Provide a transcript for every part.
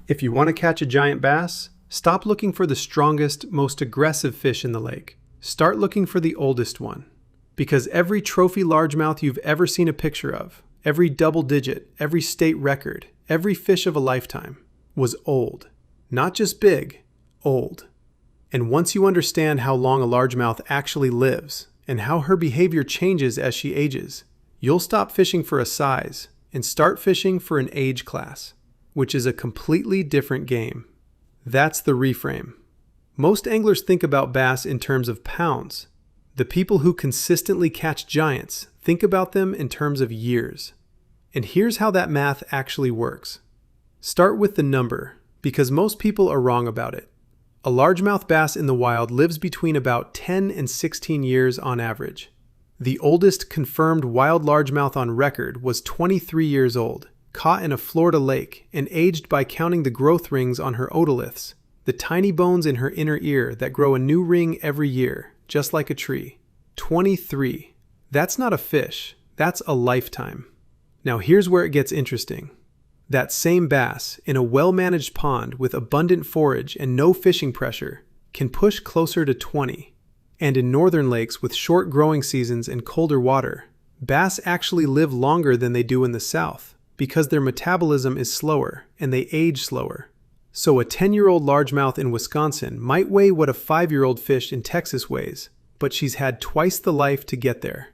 If you want to catch a giant bass, stop looking for the strongest, most aggressive fish in the lake. Start looking for the oldest one. Because every trophy largemouth you've ever seen a picture of, every double digit, every state record, every fish of a lifetime, was old. Not just big, old. And once you understand how long a largemouth actually lives, and how her behavior changes as she ages, you'll stop fishing for a size and start fishing for an age class, which is a completely different game. That's the reframe. Most anglers think about bass in terms of pounds. The people who consistently catch giants think about them in terms of years. And here's how that math actually works. Start with the number, because most people are wrong about it. A largemouth bass in the wild lives between about 10 and 16 years on average. The oldest confirmed wild largemouth on record was 23 years old, caught in a Florida lake and aged by counting the growth rings on her otoliths, the tiny bones in her inner ear that grow a new ring every year, just like a tree. 23. That's not a fish, that's a lifetime. Now here's where it gets interesting. That same bass, in a well-managed pond with abundant forage and no fishing pressure, can push closer to 20. And in northern lakes with short growing seasons and colder water, bass actually live longer than they do in the south because their metabolism is slower and they age slower. So a 10-year-old largemouth in Wisconsin might weigh what a 5-year-old fish in Texas weighs, but she's had twice the life to get there.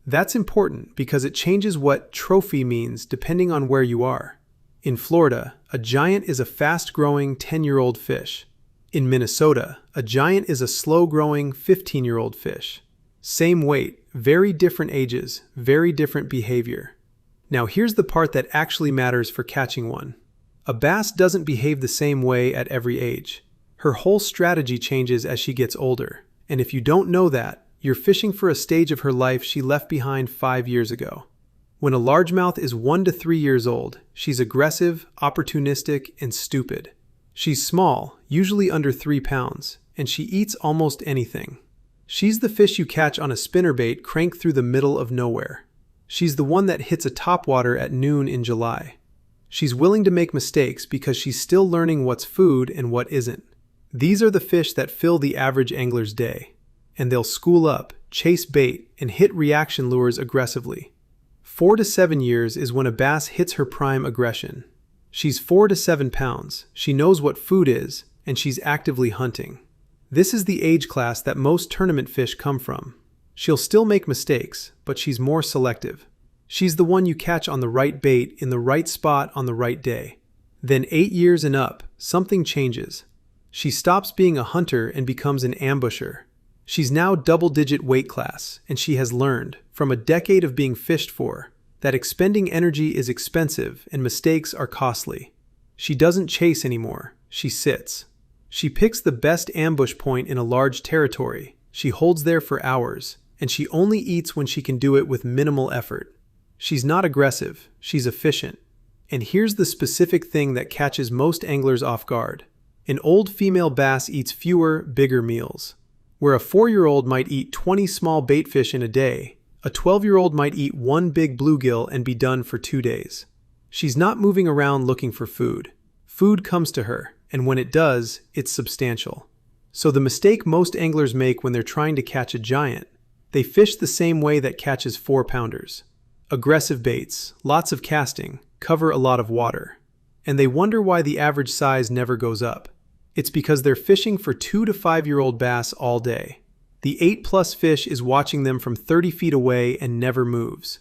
That's important because it changes what trophy means depending on where you are. In Florida, a giant is a fast-growing 10-year-old fish. In Minnesota, a giant is a slow-growing 15-year-old fish. Same weight, very different ages, very different behavior. Now here's the part that actually matters for catching one. A bass doesn't behave the same way at every age. Her whole strategy changes as she gets older. And if you don't know that, you're fishing for a stage of her life she left behind 5 years ago. When a largemouth is 1 to 3 years old, she's aggressive, opportunistic, and stupid. She's small, usually under 3 pounds, and she eats almost anything. She's the fish you catch on a spinnerbait cranked through the middle of nowhere. She's the one that hits a topwater at noon in July. She's willing to make mistakes because she's still learning what's food and what isn't. These are the fish that fill the average angler's day. And they'll school up, chase bait, and hit reaction lures aggressively. 4 to 7 years is when a bass hits her prime aggression. She's 4 to 7 pounds, she knows what food is, and she's actively hunting. This is the age class that most tournament fish come from. She'll still make mistakes, but she's more selective. She's the one you catch on the right bait in the right spot on the right day. Then 8 years and up, something changes. She stops being a hunter and becomes an ambusher. She's now double-digit weight class, and she has learned, from a decade of being fished for, that expending energy is expensive and mistakes are costly. She doesn't chase anymore, she sits. She picks the best ambush point in a large territory, she holds there for hours, and she only eats when she can do it with minimal effort. She's not aggressive, she's efficient. And here's the specific thing that catches most anglers off guard. An old female bass eats fewer, bigger meals. Where a 4-year-old might eat 20 small baitfish in a day, a 12-year-old might eat 1 big bluegill and be done for 2 days. She's not moving around looking for food. Food comes to her, and when it does, it's substantial. So the mistake most anglers make when they're trying to catch a giant, they fish the same way that catches 4-pounders. Aggressive baits, lots of casting, cover a lot of water. And they wonder why the average size never goes up. It's because they're fishing for 2 to 5-year-old bass all day. The 8+ fish is watching them from 30 feet away and never moves.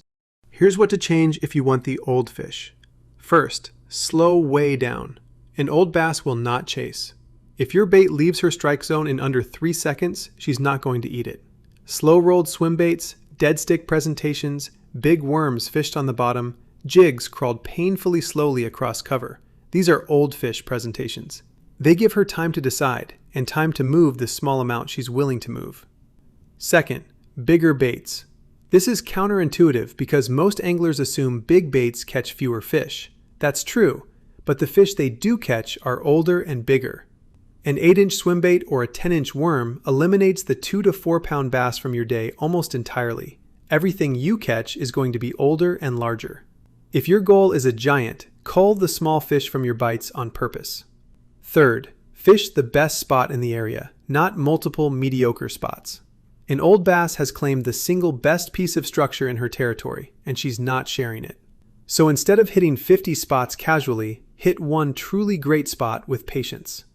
Here's what to change if you want the old fish. First, slow way down. An old bass will not chase. If your bait leaves her strike zone in under 3 seconds, she's not going to eat it. Slow-rolled swim baits, dead stick presentations, big worms fished on the bottom, jigs crawled painfully slowly across cover. These are old fish presentations. They give her time to decide, and time to move the small amount she's willing to move. Second, bigger baits. This is counterintuitive because most anglers assume big baits catch fewer fish. That's true, but the fish they do catch are older and bigger. An 8-inch swim bait or a 10-inch worm eliminates the 2 to 4 pound bass from your day almost entirely. Everything you catch is going to be older and larger. If your goal is a giant, cull the small fish from your bites on purpose. Third, fish the best spot in the area, not multiple mediocre spots. An old bass has claimed the single best piece of structure in her territory, and she's not sharing it. So instead of hitting 50 spots casually, hit one truly great spot with patience.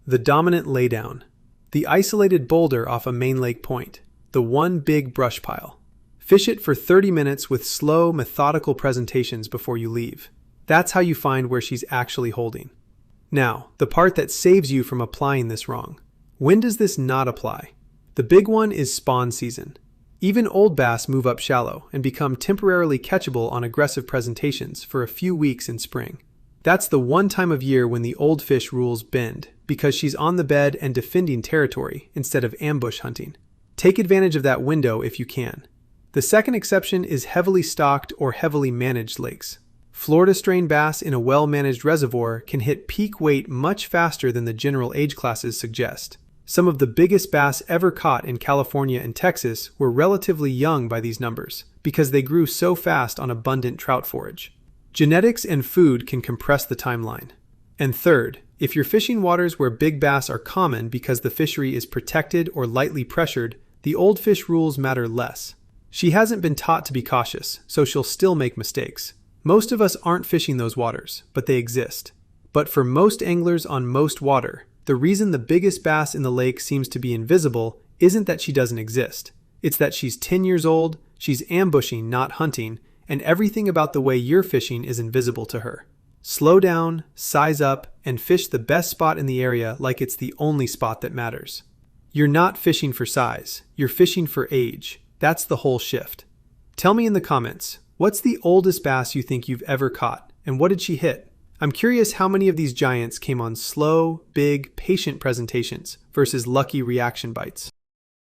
The dominant laydown. The isolated boulder off a main lake point. The one big brush pile. Fish it for 30 minutes with slow, methodical presentations before you leave. That's how you find where she's actually holding. Now, the part that saves you from applying this wrong. When does this not apply? The big one is spawn season. Even old bass move up shallow and become temporarily catchable on aggressive presentations for a few weeks in spring. That's the one time of year when the old fish rules bend, because she's on the bed and defending territory instead of ambush hunting. Take advantage of that window if you can. The second exception is heavily stocked or heavily managed lakes. Florida strain bass in a well-managed reservoir can hit peak weight much faster than the general age classes suggest. Some of the biggest bass ever caught in California and Texas were relatively young by these numbers, because they grew so fast on abundant trout forage. Genetics and food can compress the timeline. And third, if you're fishing waters where big bass are common because the fishery is protected or lightly pressured, the old fish rules matter less. She hasn't been taught to be cautious, so she'll still make mistakes. Most of us aren't fishing those waters, but they exist. But for most anglers on most water, the reason the biggest bass in the lake seems to be invisible isn't that she doesn't exist. It's that she's 10 years old, she's ambushing, not hunting, and everything about the way you're fishing is invisible to her. Slow down, size up, and fish the best spot in the area like it's the only spot that matters. You're not fishing for size, you're fishing for age. That's the whole shift. Tell me in the comments, what's the oldest bass you think you've ever caught, and what did she hit? I'm curious how many of these giants came on slow, big, patient presentations versus lucky reaction bites.